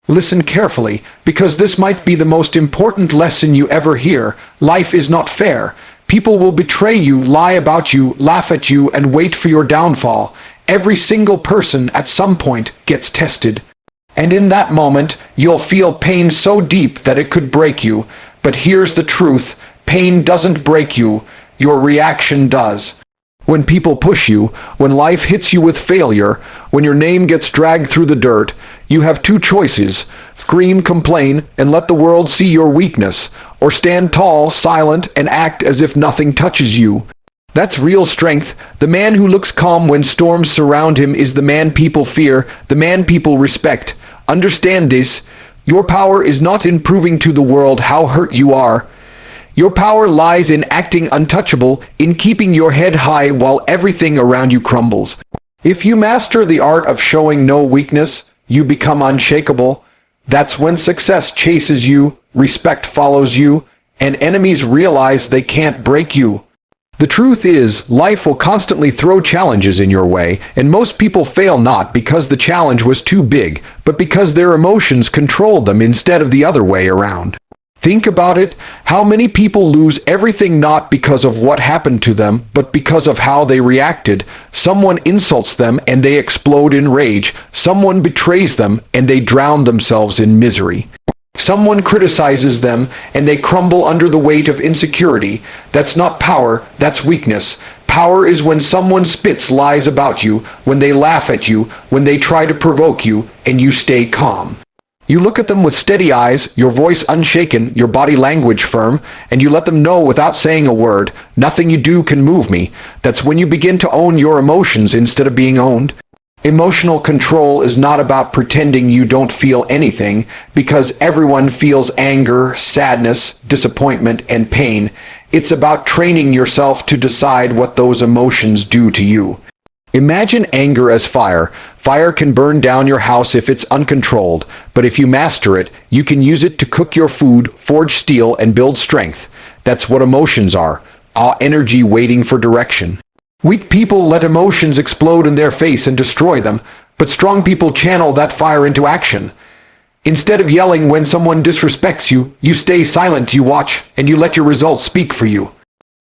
Listen carefully, because this might be the most important lesson you ever hear. Life is not fair. People will betray you, lie about you, laugh at you, and wait for your downfall. Every single person at some point gets tested. And in that moment, you'll feel pain so deep that it could break you. But here's the truth. Pain doesn't break you. Your reaction does. When people push you, when life hits you with failure, when your name gets dragged through the dirt, you have two choices: scream, complain, and let the world see your weakness, or stand tall, silent, and act as if nothing touches you. That's real strength. The man who looks calm when storms surround him is the man people fear, the man people respect. Understand this. Your power is not in proving to the world how hurt you are. Your power lies in acting untouchable, in keeping your head high while everything around you crumbles. If you master the art of showing no weakness, you become unshakable. That's when success chases you, respect follows you, and enemies realize they can't break you. The truth is, life will constantly throw challenges in your way, and most people fail not because the challenge was too big, but because their emotions controlled them instead of the other way around. Think about it. How many people lose everything not because of what happened to them, but because of how they reacted? Someone insults them and they explode in rage. Someone betrays them and they drown themselves in misery. Someone criticizes them and they crumble under the weight of insecurity. That's not power, that's weakness. Power is when someone spits lies about you, when they laugh at you, when they try to provoke you, and you stay calm. You look at them with steady eyes, your voice unshaken, your body language firm, and you let them know without saying a word, nothing you do can move me. That's when you begin to own your emotions instead of being owned. Emotional control is not about pretending you don't feel anything, because everyone feels anger, sadness, disappointment, and pain. It's about training yourself to decide what those emotions do to you. Imagine anger as fire. Fire can burn down your house if it's uncontrolled, but if you master it, you can use it to cook your food, forge steel, and build strength. That's what emotions are. Energy waiting for direction. Weak people let emotions explode in their face and destroy them, but strong people channel that fire into action. Instead of yelling when someone disrespects you, you stay silent, you watch, and you let your results speak for you.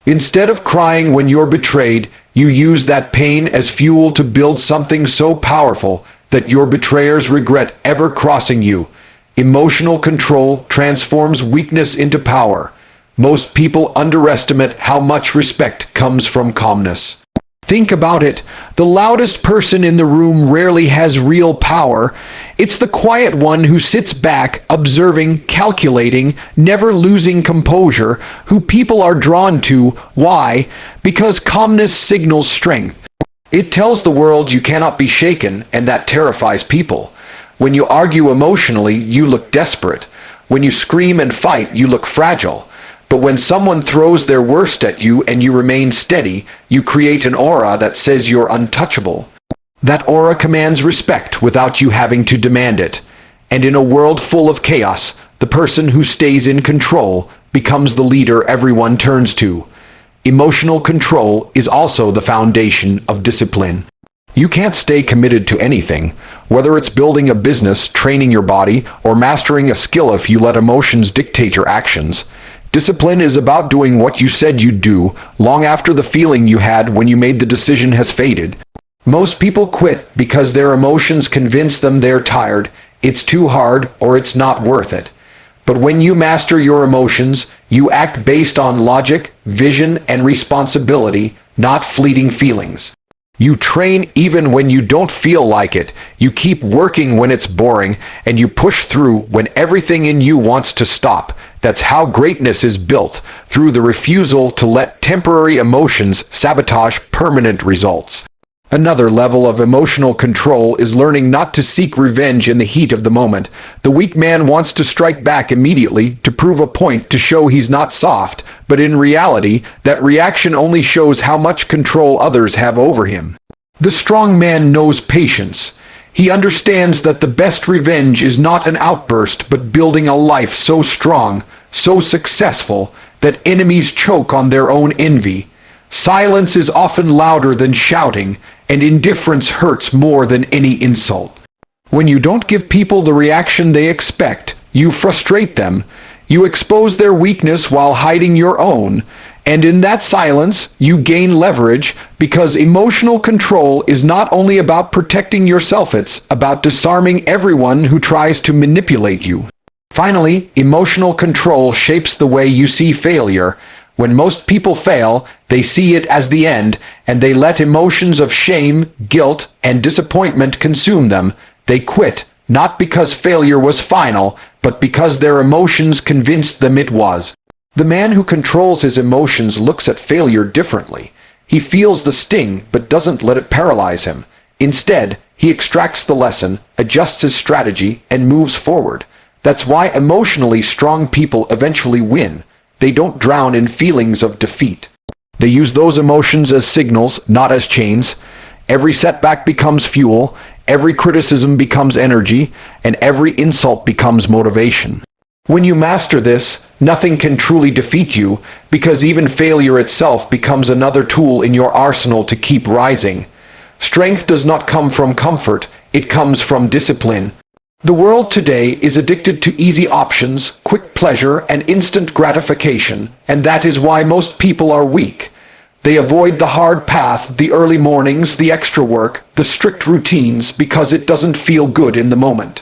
Instead of crying when you're betrayed, you use that pain as fuel to build something so powerful that your betrayers regret ever crossing you. Emotional control transforms weakness into power. Most people underestimate how much respect comes from calmness. Think about it. The loudest person in the room rarely has real power. It's the quiet one who sits back, observing, calculating, never losing composure, who people are drawn to. Why? Because calmness signals strength. It tells the world you cannot be shaken, and that terrifies people. When you argue emotionally, you look desperate. When you scream and fight, you look fragile. But when someone throws their worst at you and you remain steady, you create an aura that says you're untouchable. That aura commands respect without you having to demand it. And in a world full of chaos, the person who stays in control becomes the leader everyone turns to. Emotional control is also the foundation of discipline. You can't stay committed to anything, whether it's building a business, training your body, or mastering a skill if you let emotions dictate your actions. Discipline is about doing what you said you'd do, long after the feeling you had when you made the decision has faded. Most people quit because their emotions convince them they're tired, it's too hard, or it's not worth it. But when you master your emotions, you act based on logic, vision, and responsibility, not fleeting feelings. You train even when you don't feel like it, you keep working when it's boring, and you push through when everything in you wants to stop. That's how greatness is built, through the refusal to let temporary emotions sabotage permanent results. Another level of emotional control is learning not to seek revenge in the heat of the moment. The weak man wants to strike back immediately to prove a point, to show he's not soft, but in reality, that reaction only shows how much control others have over him. The strong man knows patience. He understands that the best revenge is not an outburst, but building a life so strong, so successful, that enemies choke on their own envy. Silence is often louder than shouting, and indifference hurts more than any insult. When you don't give people the reaction they expect, you frustrate them. You expose their weakness while hiding your own. And in that silence, you gain leverage, because emotional control is not only about protecting yourself, it's about disarming everyone who tries to manipulate you. Finally, emotional control shapes the way you see failure. When most people fail, they see it as the end, and they let emotions of shame, guilt, and disappointment consume them. They quit, not because failure was final, but because their emotions convinced them it was. The man who controls his emotions looks at failure differently. He feels the sting, but doesn't let it paralyze him. Instead, he extracts the lesson, adjusts his strategy, and moves forward. That's why emotionally strong people eventually win. They don't drown in feelings of defeat. They use those emotions as signals, not as chains. Every setback becomes fuel, every criticism becomes energy, and every insult becomes motivation. When you master this, nothing can truly defeat you, because even failure itself becomes another tool in your arsenal to keep rising. Strength does not come from comfort, it comes from discipline. The world today is addicted to easy options, quick pleasure, and instant gratification, and that is why most people are weak. They avoid the hard path, the early mornings, the extra work, the strict routines, because it doesn't feel good in the moment.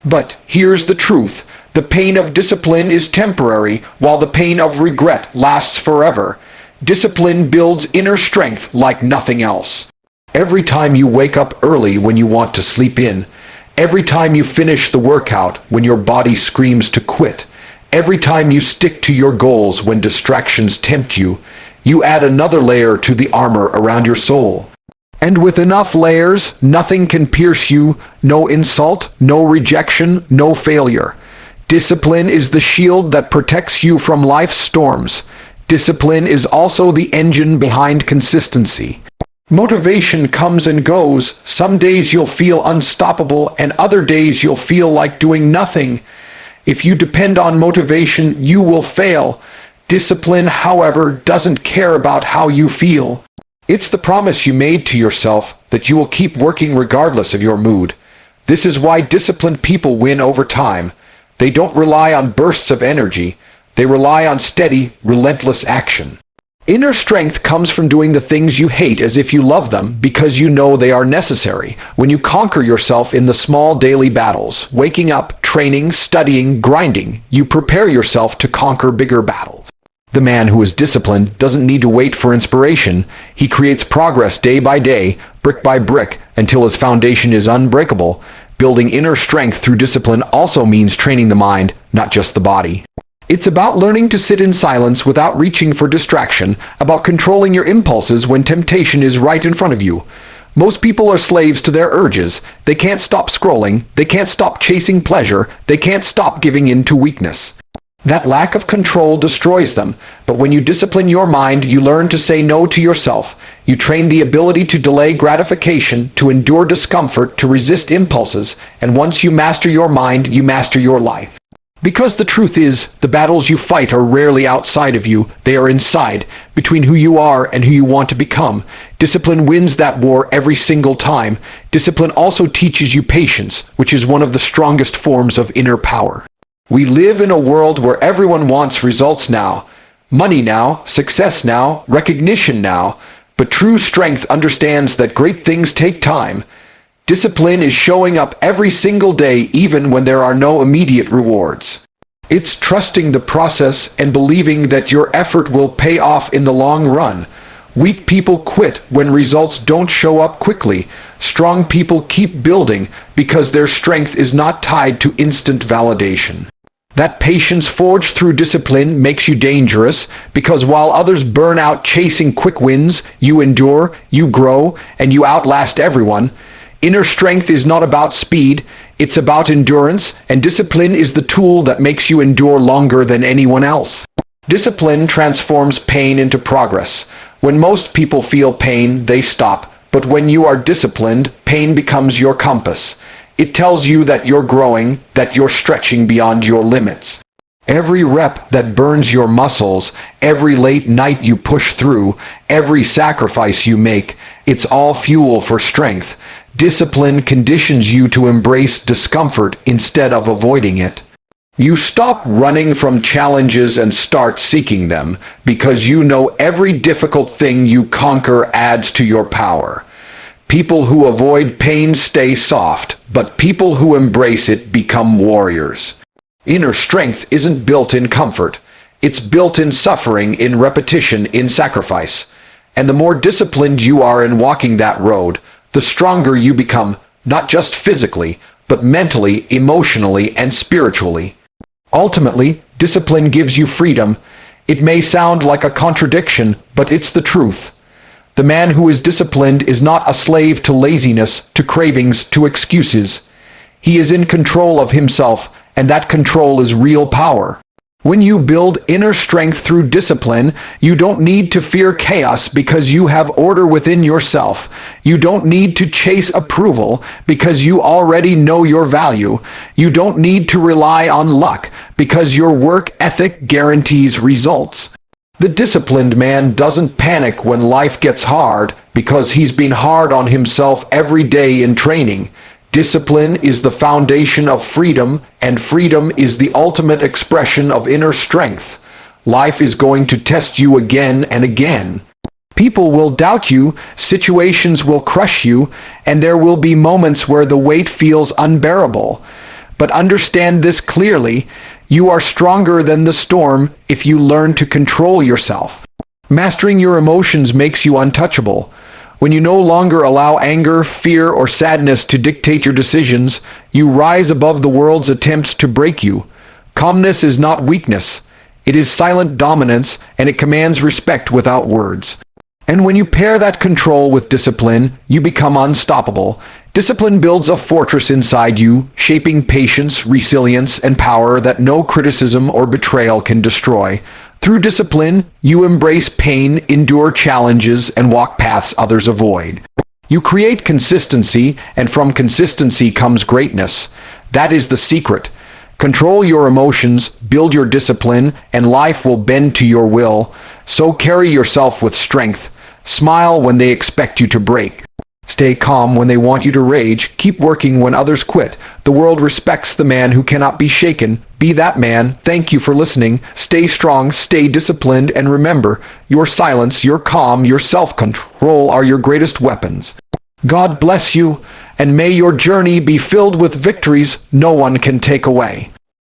But here's the truth. The pain of discipline is temporary, while the pain of regret lasts forever. Discipline builds inner strength like nothing else. Every time you wake up early when you want to sleep in, every time you finish the workout when your body screams to quit, every time you stick to your goals when distractions tempt you, you add another layer to the armor around your soul. And with enough layers, nothing can pierce you, no insult, no rejection, no failure. Discipline is the shield that protects you from life's storms. Discipline is also the engine behind consistency. Motivation comes and goes. Some days you'll feel unstoppable, and other days you'll feel like doing nothing. If you depend on motivation, you will fail. Discipline, however, doesn't care about how you feel. It's the promise you made to yourself that you will keep working regardless of your mood. This is why disciplined people win over time. They don't rely on bursts of energy. They rely on steady, relentless action. Inner strength comes from doing the things you hate as if you love them, because you know they are necessary. When you conquer yourself in the small daily battles, waking up, training, studying, grinding, you prepare yourself to conquer bigger battles. The man who is disciplined doesn't need to wait for inspiration. He creates progress day by day, brick by brick, until his foundation is unbreakable. Building inner strength through discipline also means training the mind, not just the body. It's about learning to sit in silence without reaching for distraction, about controlling your impulses when temptation is right in front of you. Most people are slaves to their urges. They can't stop scrolling, they can't stop chasing pleasure, they can't stop giving in to weakness. That lack of control destroys them, but when you discipline your mind, you learn to say no to yourself. You train the ability to delay gratification, to endure discomfort, to resist impulses, and once you master your mind, you master your life. Because the truth is, the battles you fight are rarely outside of you, they are inside, between who you are and who you want to become. Discipline wins that war every single time. Discipline also teaches you patience, which is one of the strongest forms of inner power. We live in a world where everyone wants results now, money now, success now, recognition now, but true strength understands that great things take time. Discipline is showing up every single day, even when there are no immediate rewards. It's trusting the process and believing that your effort will pay off in the long run. Weak people quit when results don't show up quickly. Strong people keep building because their strength is not tied to instant validation. That patience forged through discipline makes you dangerous, because while others burn out chasing quick wins, you endure, you grow, and you outlast everyone. Inner strength is not about speed, it's about endurance, and discipline is the tool that makes you endure longer than anyone else. Discipline transforms pain into progress. When most people feel pain, they stop, but when you are disciplined, pain becomes your compass. It tells you that you're growing, that you're stretching beyond your limits. Every rep that burns your muscles, every late night you push through, every sacrifice you make, it's all fuel for strength. Discipline conditions you to embrace discomfort instead of avoiding it. You stop running from challenges and start seeking them, because you know every difficult thing you conquer adds to your power. People who avoid pain stay soft, but people who embrace it become warriors. Inner strength isn't built in comfort. It's built in suffering, in repetition, in sacrifice. And the more disciplined you are in walking that road, the stronger you become, not just physically, but mentally, emotionally, and spiritually. Ultimately, discipline gives you freedom. It may sound like a contradiction, but it's the truth. The man who is disciplined is not a slave to laziness, to cravings, to excuses. He is in control of himself, and that control is real power. When you build inner strength through discipline, you don't need to fear chaos because you have order within yourself. You don't need to chase approval because you already know your value. You don't need to rely on luck because your work ethic guarantees results. The disciplined man doesn't panic when life gets hard because he's been hard on himself every day in training. Discipline is the foundation of freedom, and freedom is the ultimate expression of inner strength. Life is going to test you again and again. People will doubt you, situations will crush you, and there will be moments where the weight feels unbearable. But understand this clearly: you are stronger than the storm if you learn to control yourself. Mastering your emotions makes you untouchable. When you no longer allow anger, fear, or sadness to dictate your decisions, you rise above the world's attempts to break you. Calmness is not weakness. It is silent dominance, and it commands respect without words. And when you pair that control with discipline, you become unstoppable. Discipline builds a fortress inside you, shaping patience, resilience, and power that no criticism or betrayal can destroy. Through discipline, you embrace pain, endure challenges, and walk paths others avoid. You create consistency, and from consistency comes greatness. That is the secret. Control your emotions, build your discipline, and life will bend to your will. So carry yourself with strength. Smile when they expect you to break. Stay calm when they want you to rage. Keep working when others quit. The world respects the man who cannot be shaken. Be that man. Thank you for listening. Stay strong, stay disciplined, and remember, your silence, your calm, your self-control are your greatest weapons. God bless you, and may your journey be filled with victories no one can take away.